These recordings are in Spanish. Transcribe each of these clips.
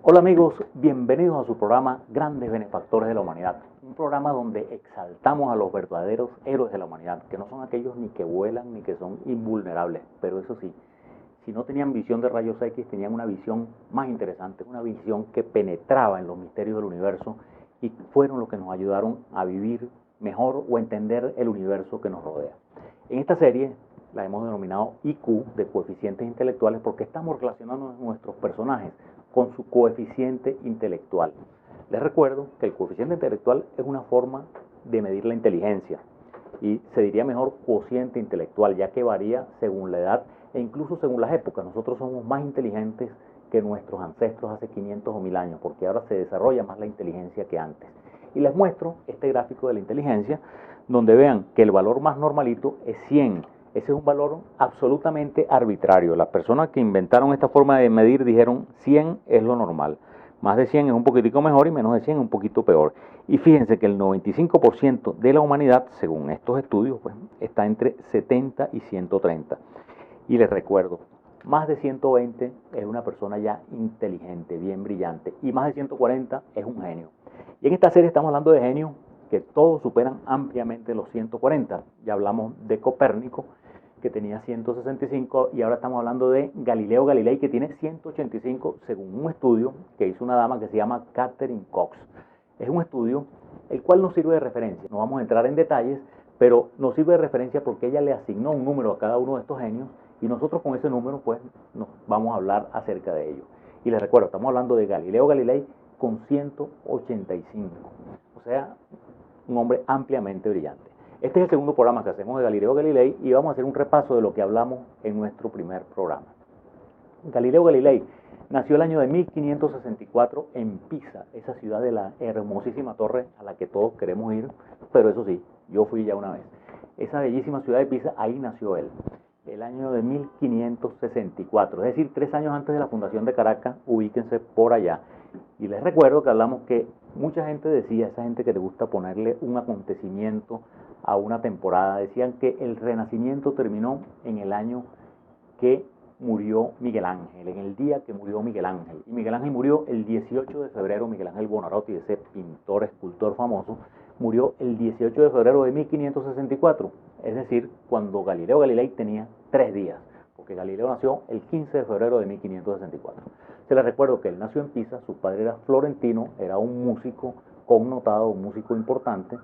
Hola amigos, bienvenidos a su programa Grandes Benefactores de la Humanidad, un programa donde exaltamos a los verdaderos héroes de la humanidad, que no son aquellos ni que vuelan ni que son invulnerables, pero eso sí, si no tenían visión de rayos X, tenían una visión más interesante, una visión que penetraba en los misterios del universo y fueron los que nos ayudaron a vivir mejor o entender el universo que nos rodea. En esta serie la hemos denominado IQ, de coeficientes intelectuales, porque estamos relacionando nuestros personajes con su coeficiente intelectual. Les recuerdo que el coeficiente intelectual es una forma de medir la inteligencia y se diría mejor cociente intelectual, ya que varía según la edad e incluso según las épocas. Nosotros somos más inteligentes que nuestros ancestros hace 500 o 1000 años, porque ahora se desarrolla más la inteligencia que antes. Y les muestro este gráfico de la inteligencia, donde vean que el valor más normalito es 100. Ese es un valor absolutamente arbitrario. Las personas que inventaron esta forma de medir dijeron 100 es lo normal. Más de 100 es un poquitico mejor y menos de 100 es un poquito peor. Y fíjense que el 95% de la humanidad, según estos estudios, pues, está entre 70 y 130. Y les recuerdo, más de 120 es una persona ya inteligente, bien brillante. Y más de 140 es un genio. Y en esta serie estamos hablando de genios que todos superan ampliamente los 140. Ya hablamos de Copérnico, que tenía 165, y ahora estamos hablando de Galileo Galilei, que tiene 185, según un estudio que hizo una dama que se llama Catherine Cox. Es un estudio el cual nos sirve de referencia. No vamos a entrar en detalles, pero nos sirve de referencia porque ella le asignó un número a cada uno de estos genios y nosotros con ese número pues nos vamos a hablar acerca de ello. Y les recuerdo, estamos hablando de Galileo Galilei con 185, o sea, un hombre ampliamente brillante. Este es el segundo programa que hacemos de Galileo Galilei y vamos a hacer un repaso de lo que hablamos en nuestro primer programa. Galileo Galilei nació el año de 1564 en Pisa, esa ciudad de la hermosísima torre a la que todos queremos ir, pero eso sí, yo fui ya una vez. Esa bellísima ciudad de Pisa, ahí nació él, el año de 1564, es decir, 3 años antes de la fundación de Caracas, ubíquense por allá. Y les recuerdo que hablamos que mucha gente decía, esa gente que le gusta ponerle un acontecimiento a una temporada, decían que el Renacimiento terminó en el año que murió Miguel Ángel, en el día que murió Miguel Ángel. Y Miguel Ángel murió el 18 de febrero, Miguel Ángel Buonarroti, ese pintor, escultor famoso, murió el 18 de febrero de 1564, es decir, cuando Galileo Galilei tenía 3 días, porque Galileo nació el 15 de febrero de 1564. Se les recuerdo que él nació en Pisa, su padre era florentino, era un músico connotado, un músico importante,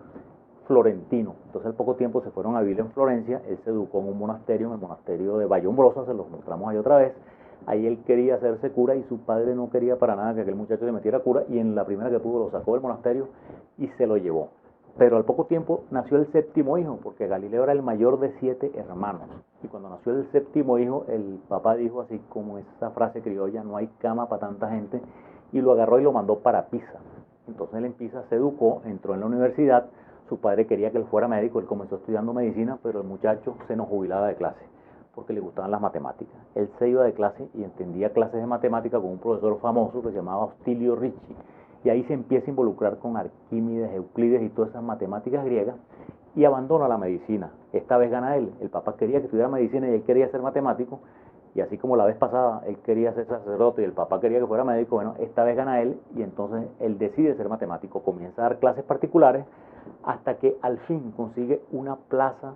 florentino. Entonces al poco tiempo se fueron a vivir en Florencia, él se educó en un monasterio, en el monasterio de Vallombrosa, se los mostramos ahí otra vez. Ahí él quería hacerse cura y su padre no quería para nada que aquel muchacho se metiera cura, y en la primera que pudo lo sacó del monasterio y se lo llevó. Pero al poco tiempo nació el séptimo hijo, porque Galileo era el mayor de 7 hermanos. Y cuando nació el séptimo hijo, el papá dijo, así como esa frase criolla, no hay cama para tanta gente, y lo agarró y lo mandó para Pisa. Entonces él en Pisa se educó, entró en la universidad. Su padre quería que él fuera médico, él comenzó estudiando medicina, pero el muchacho se nos jubilaba de clase porque le gustaban las matemáticas. Él se iba de clase y entendía clases de matemática con un profesor famoso que se llamaba Hostilio Ricci, y ahí se empieza a involucrar con Arquímedes, Euclides y todas esas matemáticas griegas, y abandona la medicina. Esta vez gana él. El papá quería que estudiara medicina y él quería ser matemático, y así como la vez pasada él quería ser sacerdote y el papá quería que fuera médico, bueno, esta vez gana él y entonces él decide ser matemático, comienza a dar clases particulares hasta que al fin consigue una plaza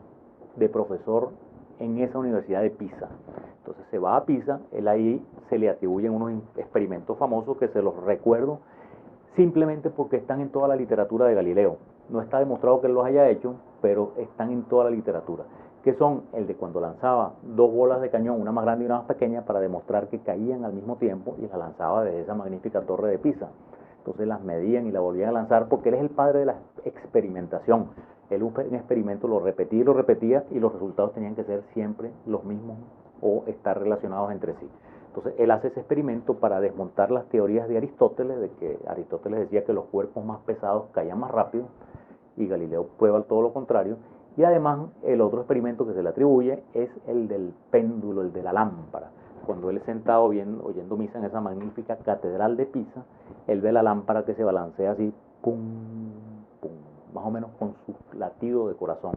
de profesor en esa universidad de Pisa. Entonces se va a Pisa, él ahí se le atribuyen unos experimentos famosos que se los recuerdo simplemente porque están en toda la literatura de Galileo. No está demostrado que él los haya hecho, pero están en toda la literatura, que son el de cuando lanzaba 2 bolas de cañón, una más grande y una más pequeña, para demostrar que caían al mismo tiempo, y las lanzaba desde esa magnífica torre de Pisa. Entonces las medían y la volvían a lanzar, porque él es el padre de la experimentación. Él un experimento lo repetía y los resultados tenían que ser siempre los mismos o estar relacionados entre sí. Entonces él hace ese experimento para desmontar las teorías de Aristóteles, de que Aristóteles decía que los cuerpos más pesados caían más rápido, y Galileo prueba todo lo contrario. Y además el otro experimento que se le atribuye es el del péndulo, el de la lámpara. Cuando él es sentado oyendo misa en esa magnífica catedral de Pisa, él ve la lámpara que se balancea así, pum, pum, más o menos con su latido de corazón.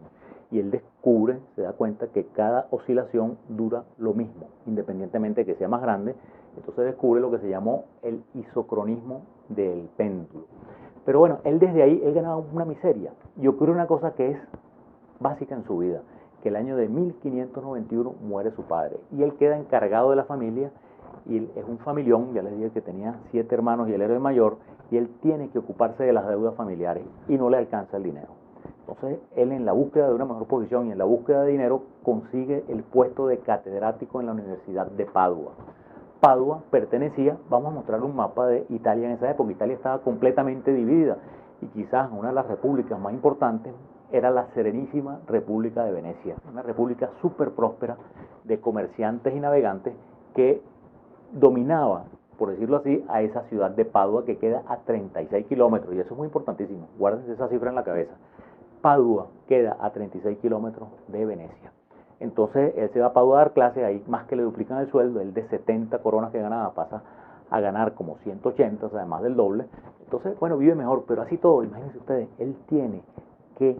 Y él descubre, se da cuenta que cada oscilación dura lo mismo, independientemente de que sea más grande. Entonces descubre lo que se llamó el isocronismo del péndulo. Pero bueno, él desde ahí, él ganaba una miseria. Y ocurre una cosa que es básica en su vida, que el año de 1591 muere su padre. Y él queda encargado de la familia, y él es un familión, ya les dije que tenía 7 hermanos y él era el mayor, y él tiene que ocuparse de las deudas familiares y no le alcanza el dinero. Entonces, él en la búsqueda de una mejor posición y en la búsqueda de dinero consigue el puesto de catedrático en la Universidad de Padua. Padua pertenecía, vamos a mostrar un mapa de Italia en esa época. Italia estaba completamente dividida y quizás una de las repúblicas más importantes era la Serenísima República de Venecia, una república súper próspera de comerciantes y navegantes que dominaba, por decirlo así, a esa ciudad de Padua que queda a 36 kilómetros, y eso es muy importantísimo, guárdense esa cifra en la cabeza. Padua queda a 36 kilómetros de Venecia. Entonces él se va a Padua a dar clases, ahí más que le duplican el sueldo, él de 70 coronas que ganaba pasa a ganar como 180, o sea, más del doble. Entonces, bueno, vive mejor, pero así todo, imagínense ustedes, él tiene que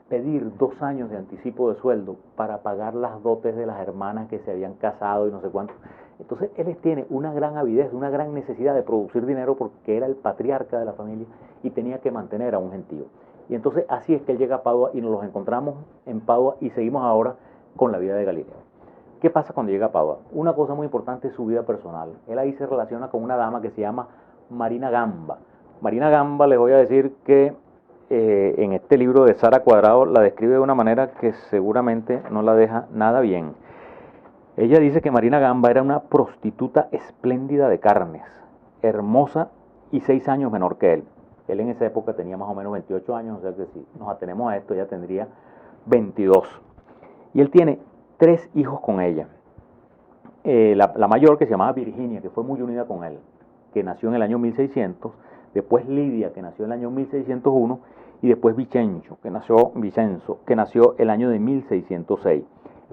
pedir 2 años de anticipo de sueldo para pagar las dotes de las hermanas que se habían casado y no sé cuánto. Entonces él tiene una gran avidez, una gran necesidad de producir dinero porque era el patriarca de la familia y tenía que mantener a un gentío. Y entonces así es que él llega a Padua y nos los encontramos en Padua y seguimos ahora con la vida de Galileo. ¿Qué pasa cuando llega a Padua? Una cosa muy importante es su vida personal. Él ahí se relaciona con una dama que se llama Marina Gamba. Marina Gamba, les voy a decir que en este libro de Sara Cuadrado la describe de una manera que seguramente no la deja nada bien. Ella dice que Marina Gamba era una prostituta espléndida de carnes, hermosa y 6 años menor que él. Él en esa época tenía más o menos 28 años, o sea que si nos atenemos a esto, ella tendría 22. Y él tiene 3 hijos con ella. La mayor, que se llamaba Virginia, que fue muy unida con él, que nació en el año 1600, después Lidia, que nació en el año 1601, y después Vicenzo, que nació el año de 1606.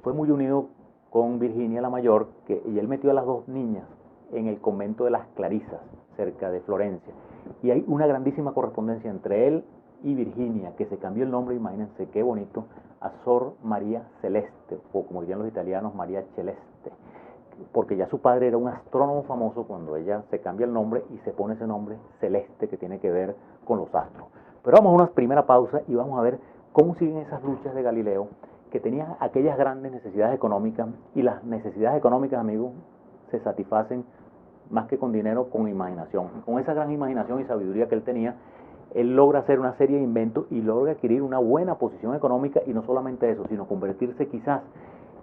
Fue muy unido con Virginia la mayor, y él metió a las 2 niñas en el convento de las Clarisas, cerca de Florencia. Y hay una grandísima correspondencia entre él y Virginia, que se cambió el nombre, imagínense qué bonito, a Sor María Celeste, o como dirían los italianos, María Celeste, porque ya su padre era un astrónomo famoso cuando ella se cambia el nombre y se pone ese nombre Celeste que tiene que ver con los astros. Pero vamos a una primera pausa y vamos a ver cómo siguen esas luchas de Galileo, que tenía aquellas grandes necesidades económicas, y las necesidades económicas, amigos, se satisfacen más que con dinero, con imaginación. Con esa gran imaginación y sabiduría que él tenía, él logra hacer una serie de inventos y logra adquirir una buena posición económica, y no solamente eso, sino convertirse quizás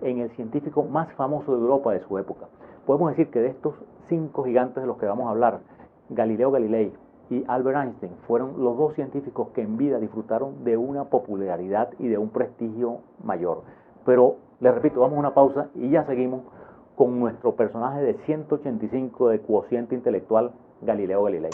en el científico más famoso de Europa de su época. Podemos decir que de estos 5 gigantes de los que vamos a hablar, Galileo Galilei y Albert Einstein fueron los 2 científicos que en vida disfrutaron de una popularidad y de un prestigio mayor. Pero, les repito, vamos a una pausa y ya seguimos con nuestro personaje de 185 de cuociente intelectual, Galileo Galilei.